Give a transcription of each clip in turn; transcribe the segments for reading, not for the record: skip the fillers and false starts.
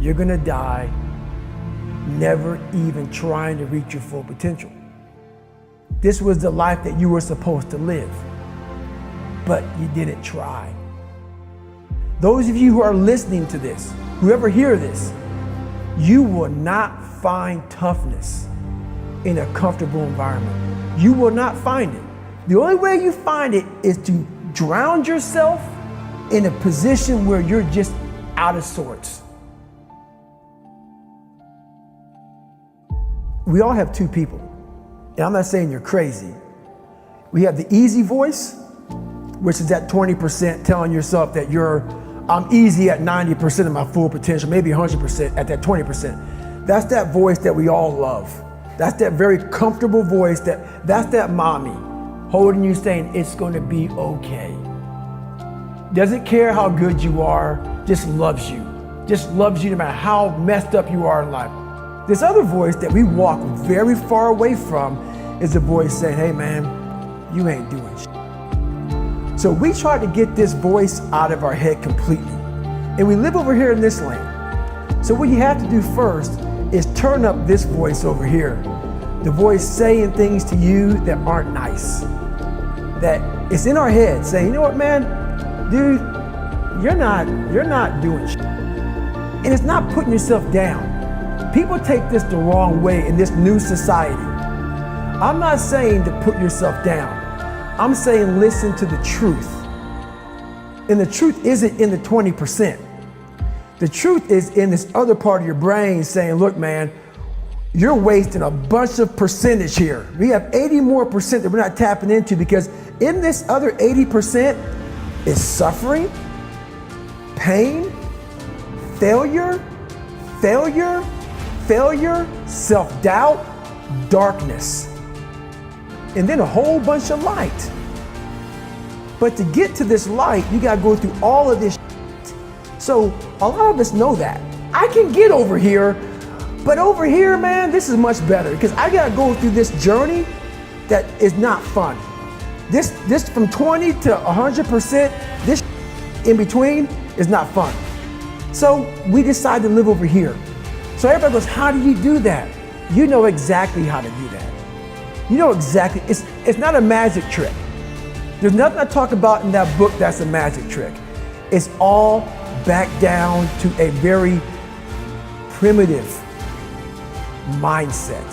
you're gonna die never even trying to reach your full potential. This was the life that you were supposed to live, but you didn't try. Those of you who are listening to this, whoever hear this, you will not find toughness in a comfortable environment. You will not find it. The only way you find it is to drown yourself in a position where you're just out of sorts. We all have two people, and I'm not saying you're crazy. We have the easy voice, which is that 20% telling yourself that I'm easy at 90% of my full potential, maybe 100% at that 20%. That's that voice that we all love. That's that very comfortable voice, that's that mommy holding you saying it's gonna be okay. Doesn't care how good you are, just loves you. Just loves you no matter how messed up you are in life. This other voice that we walk very far away from is a voice saying, hey man, you ain't doing shit. So we try to get this voice out of our head completely. And we live over here in this lane. So what you have to do first is turn up this voice over here. The voice saying things to you that aren't nice. That it's in our head saying, you know what, man, dude, you're not doing shit. And it's not putting yourself down. People take this the wrong way in this new society. I'm not saying to put yourself down. I'm saying listen to the truth. And the truth isn't in the 20%. The truth is in this other part of your brain saying, look, man, you're wasting a bunch of percentage here. We have 80 more percent that we're not tapping into, because in this other 80% is suffering, pain, failure, self-doubt, darkness, and then a whole bunch of light. But to get to this light, you gotta go through all of this shit. So a lot of us know that. I can get over here, but over here, man, this is much better, because I gotta go through this journey that is not fun. This from 20 to 100%, this in between is not fun. So we decide to live over here. So everybody goes, how do you do that? You know exactly how to do that. You know exactly, it's not a magic trick. There's nothing I talk about in that book that's a magic trick. It's all back down to a very primitive mindset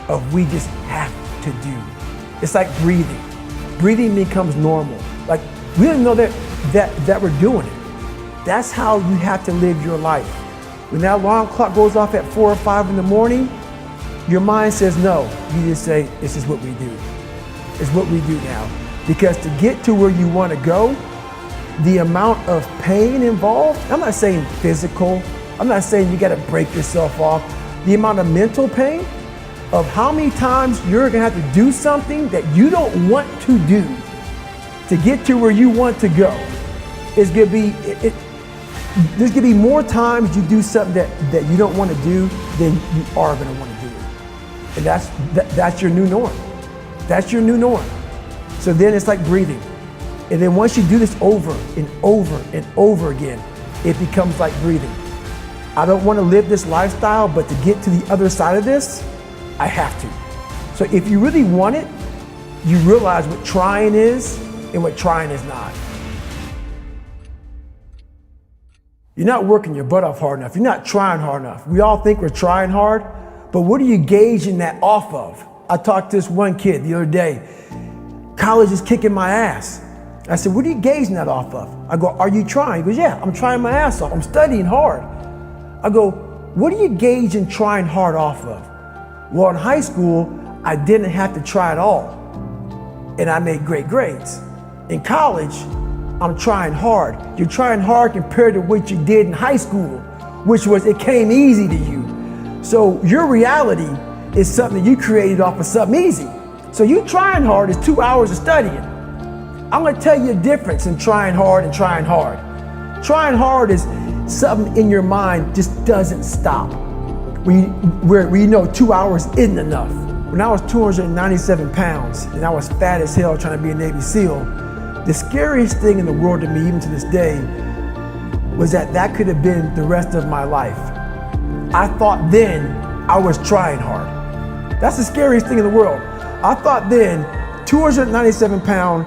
of we just have to do. It's like breathing. Breathing becomes normal. Like we don't know that we're doing it. That's how you have to live your life. When that alarm clock goes off at 4 or 5 in the morning, your mind says no. You just say, this is what we do. It's what we do now. Because to get to where you want to go, the amount of pain involved, I'm not saying physical, I'm not saying you got to break yourself off. The amount of mental pain of how many times you're going to have to do something that you don't want to do to get to where you want to go is going to be, there's going to be more times you do something that you don't want to do than you are going to want to do. And that's your new norm. That's your new norm. So then it's like breathing. And then once you do this over and over and over again, it becomes like breathing. I don't want to live this lifestyle, but to get to the other side of this, I have to. So if you really want it, you realize what trying is and what trying is not. You're not working your butt off hard enough. You're not trying hard enough. We all think we're trying hard, but what are you gauging that off of? I talked to this one kid the other day. College is kicking my ass. I said, what are you gauging that off of? I go, are you trying? He goes, yeah, I'm trying my ass off. I'm studying hard. I go, what are you gauging trying hard off of? Well, in high school, I didn't have to try at all, and I made great grades. In college, I'm trying hard. You're trying hard compared to what you did in high school, which was it came easy to you. So your reality is something you created off of something easy. So you trying hard is 2 hours of studying. I'm gonna tell you a difference in trying hard and trying hard. Trying hard is something in your mind just doesn't stop. Where you know 2 hours isn't enough. When I was 297 pounds and I was fat as hell trying to be a Navy SEAL, the scariest thing in the world to me, even to this day, was that could have been the rest of my life. I thought then I was trying hard. That's the scariest thing in the world. I thought then 297 pound,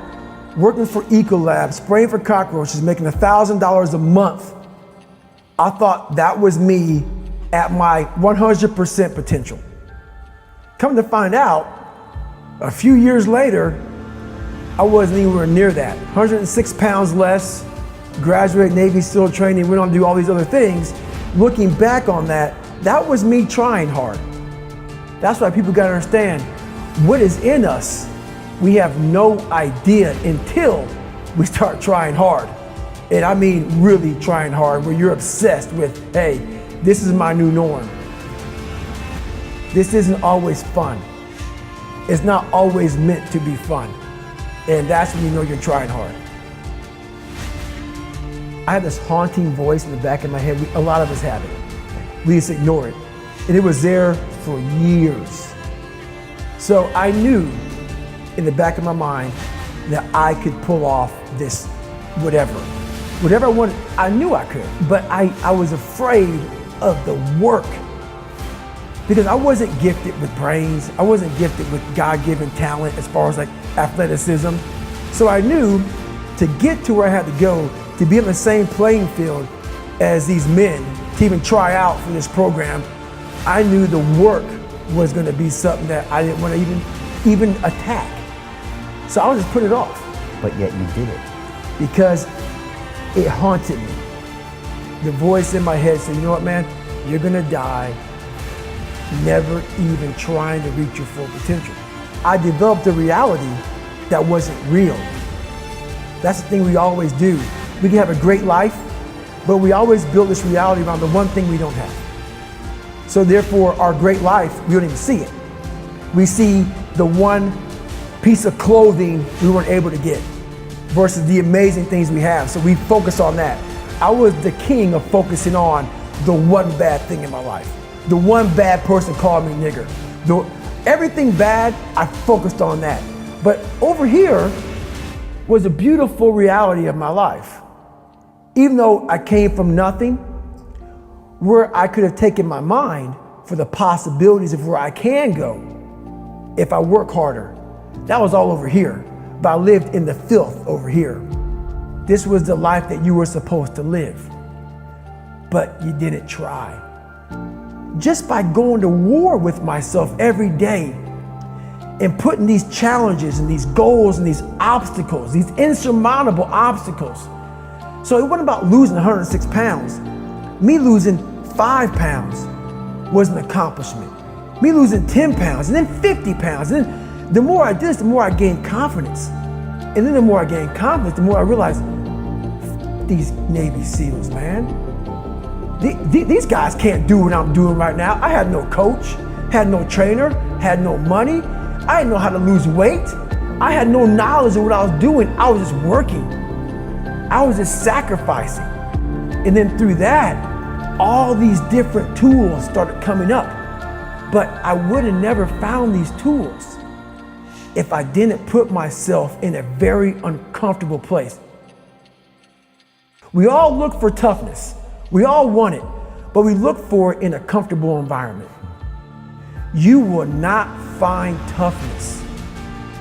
working for Ecolab, spraying for cockroaches, making $1,000 a month. I thought that was me at my 100% potential. Come to find out, a few years later, I wasn't anywhere near that. 106 pounds less, graduated Navy SEAL training, went on to do all these other things. Looking back on that, that was me trying hard. That's why people gotta understand, what is in us, we have no idea until we start trying hard. And I mean really trying hard, where you're obsessed with, hey, this is my new norm. This isn't always fun. It's not always meant to be fun. And that's when you know you're trying hard. I had this haunting voice in the back of my head. A lot of us have it. We just ignore it. And it was there for years. So I knew in the back of my mind that I could pull off this whatever. Whatever I wanted, I knew I could. But I was afraid of the work, because I wasn't gifted with brains. I wasn't gifted with God-given talent as far as like athleticism. So I knew to get to where I had to go, to be on the same playing field as these men, to even try out for this program, I knew the work was gonna be something that I didn't want to even attack. So I would just put it off. But yet you did it. Because it haunted me. The voice in my head said, you know what, man, you're gonna die never even trying to reach your full potential. I developed a reality that wasn't real. That's the thing we always do. We can have a great life, but we always build this reality around the one thing we don't have. So therefore, our great life, we don't even see it. We see the one piece of clothing we weren't able to get versus the amazing things we have. So we focus on that. I was the king of focusing on the one bad thing in my life. The one bad person called me nigger. Everything bad, I focused on that. But over here was a beautiful reality of my life. Even though I came from nothing, where I could have taken my mind for the possibilities of where I can go if I work harder. That was all over here, but I lived in the filth over here. This was the life that you were supposed to live, but you didn't try. Just by going to war with myself every day and putting these challenges and these goals and these obstacles, these insurmountable obstacles. So it wasn't about losing 106 pounds. Me losing 5 pounds was an accomplishment. Me losing 10 pounds and then 50 pounds. And then the more I did this, the more I gained confidence. And then the more I gained confidence, the more I realized, these Navy SEALs, man. These guys can't do what I'm doing right now. I had no coach, had no trainer, had no money. I didn't know how to lose weight. I had no knowledge of what I was doing. I was just working. I was just sacrificing. And then through that, all these different tools started coming up. But I would have never found these tools if I didn't put myself in a very uncomfortable place. We all look for toughness. We all want it, but we look for it in a comfortable environment. You will not find toughness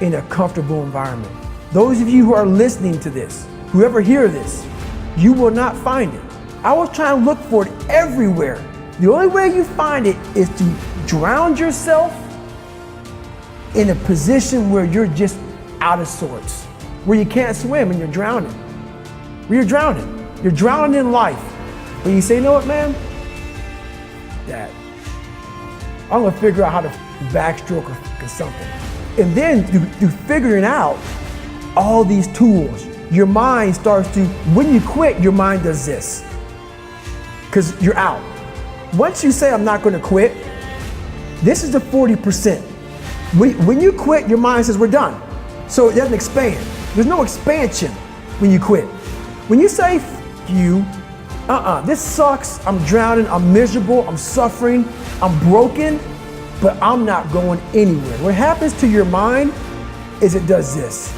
in a comfortable environment. Those of you who are listening to this, whoever hear this, you will not find it. I was trying to look for it everywhere. The only way you find it is to drown yourself in a position where you're just out of sorts, where you can't swim and you're drowning. Where you're drowning. You're drowning in life. But you say, you know what, man? Dad, I'm gonna figure out how to backstroke or something. And then through figuring out all these tools, your mind starts to, when you quit, your mind does this. Because you're out. Once you say, I'm not gonna quit, this is the 40%. When you quit, your mind says, we're done. So it doesn't expand. There's no expansion when you quit. When you say, you, this sucks, I'm drowning, I'm miserable, I'm suffering, I'm broken, but I'm not going anywhere. What happens to your mind is it does this.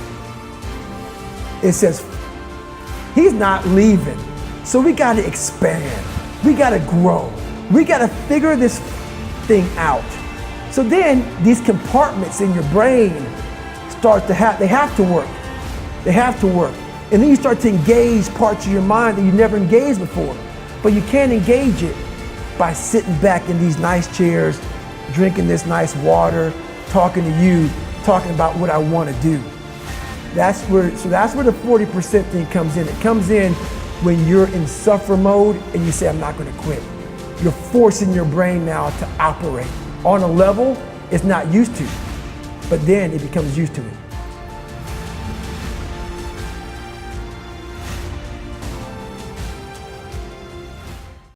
It says, he's not leaving, so we gotta expand, we gotta grow, We got to figure this thing out. So then these compartments in your brain start to they have to work. They have to work. And then you start to engage parts of your mind that you never engaged before. But you can't engage it by sitting back in these nice chairs, drinking this nice water, talking to you, talking about what I want to do. That's where the 40% thing comes in. It comes in when you're in suffer mode and you say, I'm not going to quit. You're forcing your brain now to operate on a level it's not used to, but then it becomes used to it.